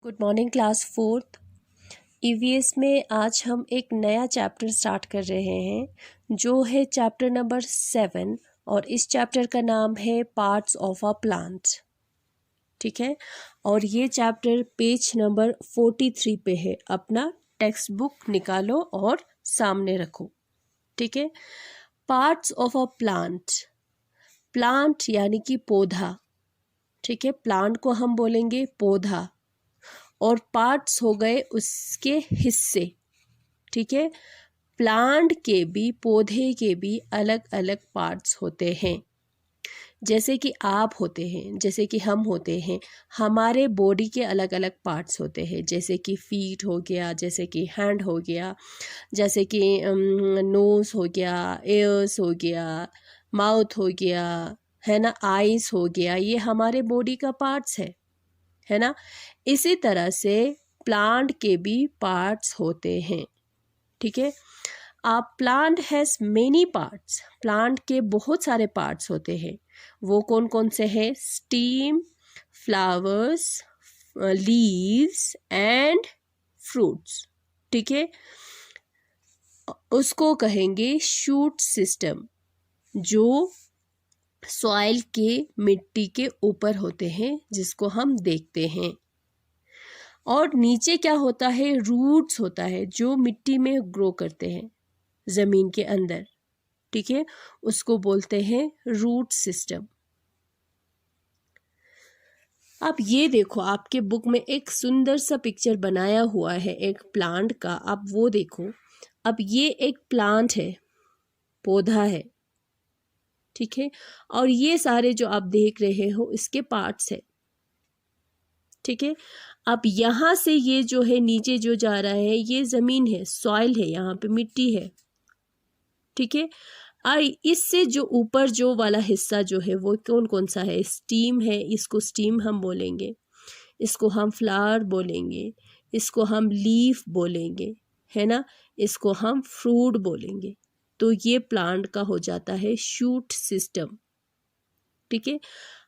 Good morning class fourth. EVS में आज हम एक नया चैप्टर स्टार्ट कर रहे हैं जो है चैप्टर नंबर 7 और इस चैप्टर का नाम है पार्ट्स ऑफ अ प्लांट। ठीक है, और ये चैप्टर पेज नंबर 43 पे है। अपना टेक्स्ट बुक निकालो और सामने रखो। ठीक है, parts of a plant. Plant यानी कि पौधा। ठीक है, प्लांट को हम बोलेंगे पौधा और पार्ट्स हो गए उसके हिस्से। ठीक है, प्लांट के भी पौधे के भी अलग अलग पार्ट्स होते हैं। जैसे कि आप होते हैं, जैसे कि हम होते हैं, हमारे बॉडी के अलग अलग पार्ट्स होते हैं। जैसे कि फीट हो गया, जैसे कि हैंड हो गया, जैसे कि नोज हो गया, एयर्स हो गया, माउथ हो गया, है ना, आईज हो गया। ये हमारे बॉडी का पार्ट्स है ना। इसी तरह से प्लांट के भी पार्ट्स होते हैं। ठीक है, plant has many parts. Plant के बहुत सारे पार्ट्स होते हैं। वो कौन कौन से हैं? Steam, flowers, leaves and fruits. ठीक है, उसको कहेंगे शूट सिस्टम, जो सॉइल के मिट्टी के ऊपर होते हैं, जिसको हम देखते हैं। और नीचे क्या होता है? रूट्स होता है, जो मिट्टी में ग्रो करते हैं ज़मीन के अंदर। ठीक है, उसको बोलते हैं रूट सिस्टम। अब ये देखो, आपके बुक में एक सुंदर सा पिक्चर बनाया हुआ है एक प्लांट का। आप वो देखो। अब ये एक प्लांट है, पौधा है। ठीक है, और ये सारे जो आप देख रहे हो इसके पार्ट्स है। ठीक है, अब यहाँ से ये जो है नीचे जो जा रहा है, ये ज़मीन है, सॉइल है, यहाँ पे मिट्टी है। ठीक है, इससे जो ऊपर जो वाला हिस्सा जो है वो कौन कौन सा है? स्टीम है, इसको स्टीम हम बोलेंगे, इसको हम फ्लावर बोलेंगे, इसको हम लीफ बोलेंगे, है ना, इसको हम फ्रूट बोलेंगे। तो ये प्लांट का हो जाता है शूट सिस्टम। ठीक है,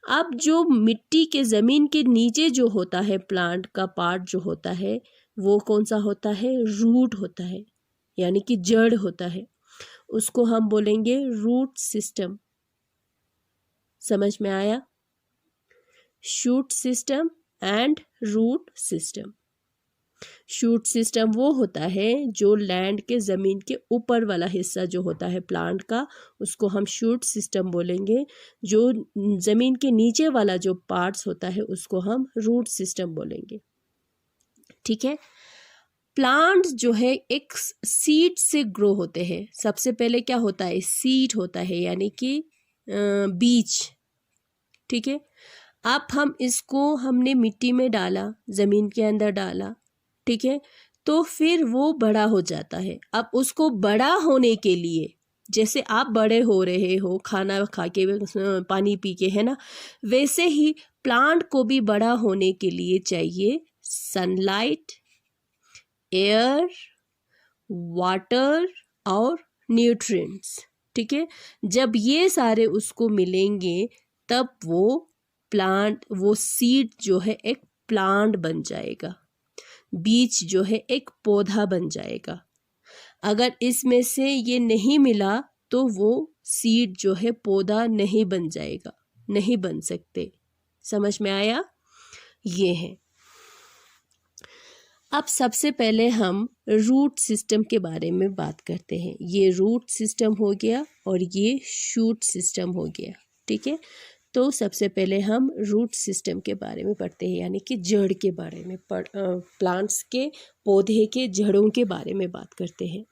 अब जो मिट्टी के ज़मीन के नीचे जो होता है प्लांट का पार्ट जो होता है, वो कौन सा होता है? रूट होता है, यानी कि जड़ होता है। उसको हम बोलेंगे रूट सिस्टम। समझ में आया? Shoot system and root system. Shoot system वो होता है जो लैंड के ज़मीन के ऊपर वाला हिस्सा जो होता है प्लांट का, उसको हम शूट सिस्टम बोलेंगे। जो ज़मीन के नीचे वाला जो पार्ट्स होता है उसको हम रूट सिस्टम बोलेंगे। ठीक है, प्लांट जो है एक सीड से ग्रो होते हैं। सबसे पहले क्या होता है? सीड होता है, यानी कि बीज। ठीक है, अब हमने मिट्टी में डाला, ज़मीन के अंदर डाला। ठीक है, तो फिर वो बड़ा हो जाता है। अब उसको बड़ा होने के लिए, जैसे आप बड़े हो रहे हो खाना खा के, पानी पी के, है ना, वैसे ही प्लांट को भी बड़ा होने के लिए चाहिए सनलाइट, एयर, वाटर और न्यूट्रिएंट्स। ठीक है, जब ये सारे उसको मिलेंगे तब वो सीड जो है एक प्लांट बन जाएगा, बीज जो है एक पौधा बन जाएगा। अगर इसमें से ये नहीं मिला तो वो सीड जो है पौधा नहीं बन जाएगा, नहीं बन सकते। समझ में आया? ये है। अब सबसे पहले हम रूट सिस्टम के बारे में बात करते हैं। ये रूट सिस्टम हो गया और ये शूट सिस्टम हो गया। ठीक है, तो सबसे पहले हम रूट सिस्टम के बारे में पढ़ते हैं, यानी कि जड़ के बारे में प्लांट्स के, पौधे के जड़ों के बारे में बात करते हैं।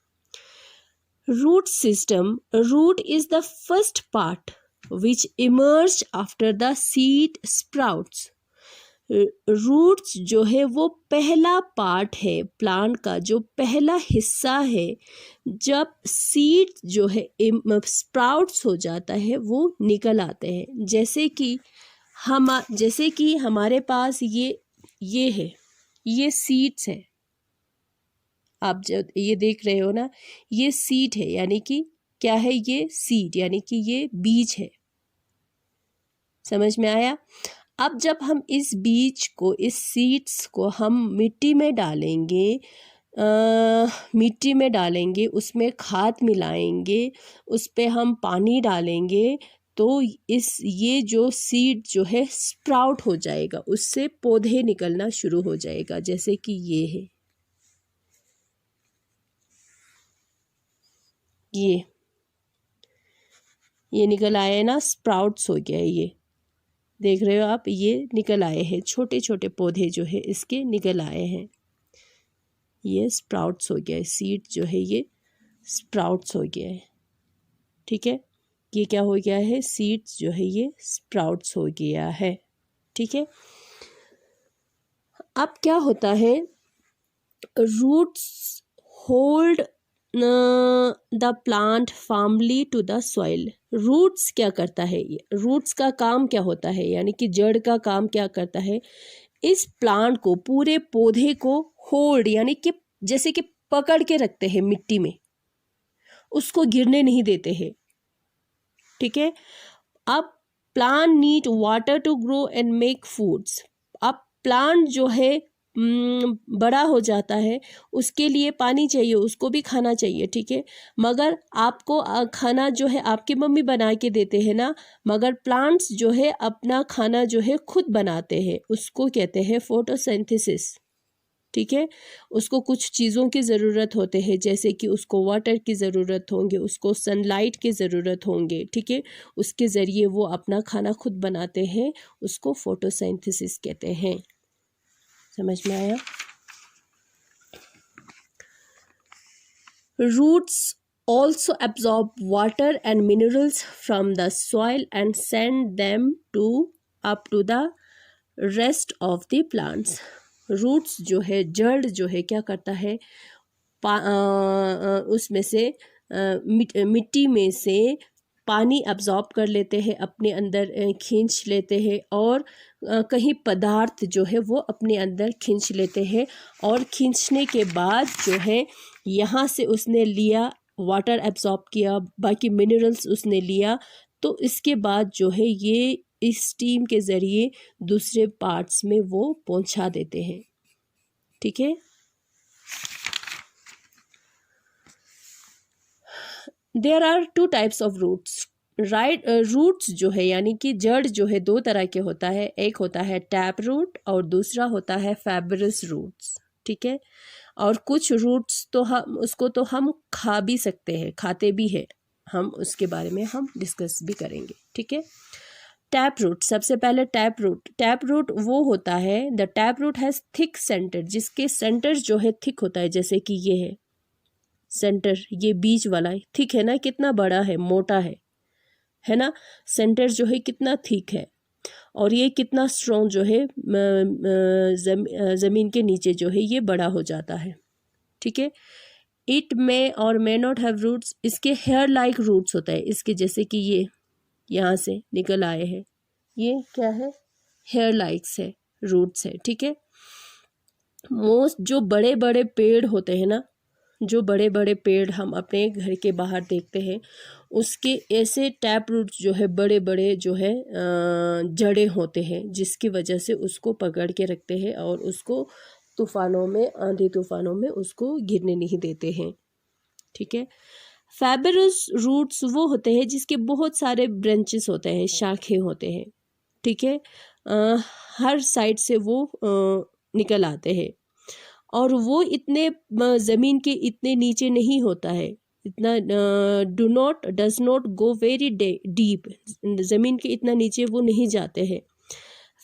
Root system, root is the first part which emerge after the seed sprouts. Roots जो है वो पहला पार्ट है प्लांट का, जो पहला हिस्सा है जब सीड जो है स्प्राउट्स हो जाता है, वो निकल आते हैं। जैसे कि हमारे पास ये है, ये सीड्स है। आप जब ये देख रहे हो ना, ये सीड है, यानी कि क्या है? ये सीड, यानी कि ये बीज है। समझ में आया? अब जब हम इस बीज को, इस सीड्स को हम मिट्टी में डालेंगे, उसमें खाद मिलाएंगे, उस पे हम पानी डालेंगे, तो ये जो सीड जो है स्प्राउट हो जाएगा, उससे पौधे निकलना शुरू हो जाएगा। जैसे कि ये है, ये निकल आए ना, स्प्राउट्स हो गया है। ये देख रहे हो आप, ये निकल आए हैं, छोटे छोटे पौधे जो है इसके निकल आए हैं। ये स्प्राउट्स हो गया है, सीड जो है ये स्प्राउट्स हो गया है। ठीक है, ये क्या हो गया है, सीड्स जो है ये स्प्राउट्स हो गया है। ठीक है, अब क्या होता है, roots hold the plant firmly to the soil. Roots क्या करता है, रूट्स का काम क्या होता है, यानी कि जड़ का काम क्या करता है, इस प्लांट को, पूरे पौधे को होल्ड यानी कि जैसे कि पकड़ के रखते हैं मिट्टी में, उसको गिरने नहीं देते हैं। ठीक है, अब plant need water to grow and make foods. अब प्लांट जो है बड़ा हो जाता है, उसके लिए पानी चाहिए, उसको भी खाना चाहिए। ठीक है, मगर आपको खाना जो है आपकी मम्मी बना के देते हैं ना, मगर प्लांट्स जो है अपना खाना जो है खुद बनाते हैं, उसको कहते हैं फोटोसिंथेसिस। ठीक है, उसको कुछ चीज़ों की ज़रूरत होते हैं, जैसे कि उसको वाटर की ज़रूरत होंगे, उसको सनलाइट की ज़रूरत होंगे। ठीक है, उसके ज़रिए वो अपना खाना खुद बनाते हैं, उसको फोटोसिंथेसिस कहते हैं। समझ में आया? Roots also absorb water and minerals from the soil and send them up to the rest of the plants. Roots जो है, जड़ जो है क्या करता है, उसमें से मिट्टी में से पानी अब्जॉर्ब कर लेते हैं, अपने अंदर खींच लेते हैं, और कहीं पदार्थ जो है वो अपने अंदर खींच लेते हैं, और खींचने के बाद जो है यहाँ से उसने लिया, वाटर एब्जॉर्ब किया, बाकी मिनरल्स उसने लिया, तो इसके बाद जो है ये इस स्टीम के ज़रिए दूसरे पार्ट्स में वो पहुंचा देते हैं। ठीक है, there are 2 types of roots. Roots जो है यानी कि जड़ जो है 2 तरह के होता है, एक होता है टैप रूट और दूसरा होता है फाइबरस रूट्स। ठीक है, और कुछ रूट्स तो हम खा भी सकते हैं, खाते भी हैं, हम उसके बारे में हम डिस्कस भी करेंगे। ठीक है, टैप रूट, सबसे पहले टैप रूट वो होता है, the tap root has thick center, जिसके सेंटर जो है थिक होता है, जैसे कि ये है सेंटर, ये बीच वाला थिक है ना, कितना बड़ा है, मोटा है ना, सेंटर जो है कितना थिक है, और ये कितना स्ट्रॉन्ग जो है ज़मीन के नीचे जो है ये बड़ा हो जाता है। ठीक है, इट मे और मे नॉट हैव रूट्स, इसके हेयर लाइक रूट्स होता है इसके, जैसे कि ये यहाँ से निकल आए हैं, ये क्या है, हेयर लाइक्स है, रूट्स है। ठीक है, मोस्ट जो बड़े बड़े पेड़ होते हैं ना, जो बड़े बड़े पेड़ हम अपने घर के बाहर देखते हैं, उसके ऐसे टैप रूट्स जो है बड़े बड़े जो है जड़ें होते हैं, जिसकी वजह से उसको पकड़ के रखते हैं और उसको तूफ़ानों में, आंधी तूफ़ानों में उसको गिरने नहीं देते हैं। ठीक है, फाइबरस रूट्स वो होते हैं जिसके बहुत सारे ब्रांचेस होते हैं, शाखे होते हैं। ठीक है, हर साइड से वो निकल आते हैं, और वो इतने ज़मीन के इतने नीचे नहीं होता है, इतना does not go very deep, ज़मीन के इतना नीचे वो नहीं जाते हैं।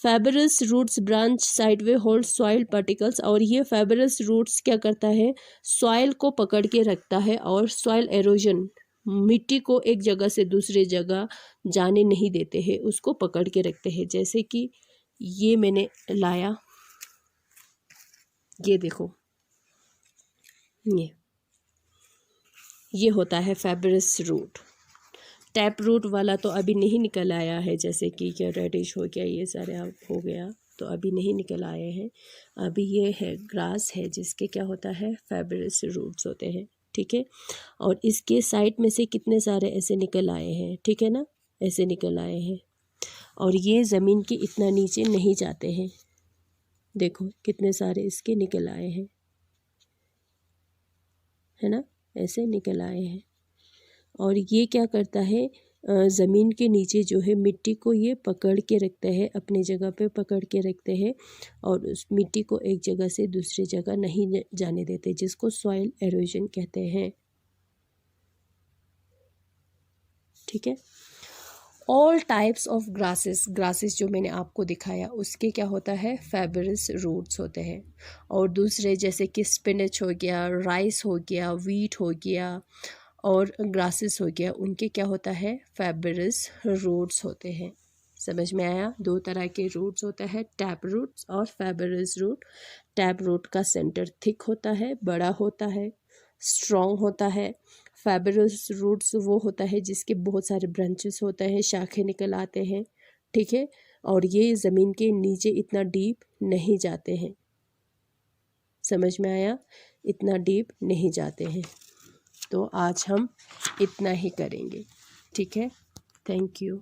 Fibrous roots branch sideway hold soil particles, और ये फाइबरस रूट्स क्या करता है, सॉइल को पकड़ के रखता है, और सॉइल एरोजन, मिट्टी को एक जगह से दूसरे जगह जाने नहीं देते हैं, उसको पकड़ के रखते हैं। जैसे कि ये मैंने लाया, ये देखो, ये होता है फाइबरस रूट। टैप रूट वाला तो अभी नहीं निकल आया है, जैसे कि क्या रेडिश हो गया, ये सारे हो गया, तो अभी नहीं निकल आए हैं। अभी ये है ग्रास है, जिसके क्या होता है, फाइबरस रूट्स होते हैं। ठीक है, और इसके साइड में से कितने सारे ऐसे निकल आए हैं, ठीक है ना, ऐसे निकल आए हैं। और ये ज़मीन के इतना नीचे नहीं जाते हैं। देखो कितने सारे इसके निकल आए हैं, है ना, ऐसे निकल आए हैं। और ये क्या करता है, ज़मीन के नीचे जो है मिट्टी को ये पकड़ के रखता है, अपनी जगह पे पकड़ के रखते हैं और उस मिट्टी को एक जगह से दूसरी जगह नहीं जाने देते, जिसको सॉइल एरोजन कहते हैं। ठीक है। ऑल टाइप्स ऑफ ग्रासेस जो मैंने आपको दिखाया उसके क्या होता है, फाइबरस रूट्स होते हैं। और दूसरे जैसे कि स्पिनच हो गया, राइस हो गया, वीट हो गया और ग्रासेस हो गया, उनके क्या होता है, फाइबरस रूट्स होते हैं। समझ में आया? दो तरह के रूट्स होते हैं, टैप रूट्स और फाइबरस रूट। टैप रूट का सेंटर थिक होता है, बड़ा होता है, स्ट्रॉन्ग होता है। फाइबरस रूट्स वो होता है जिसके बहुत सारे ब्रांचेस होते हैं, शाखें निकल आते हैं। ठीक है। और ये ज़मीन के नीचे इतना डीप नहीं जाते हैं। समझ में आया? इतना डीप नहीं जाते हैं। तो आज हम इतना ही करेंगे। ठीक है। Thank you.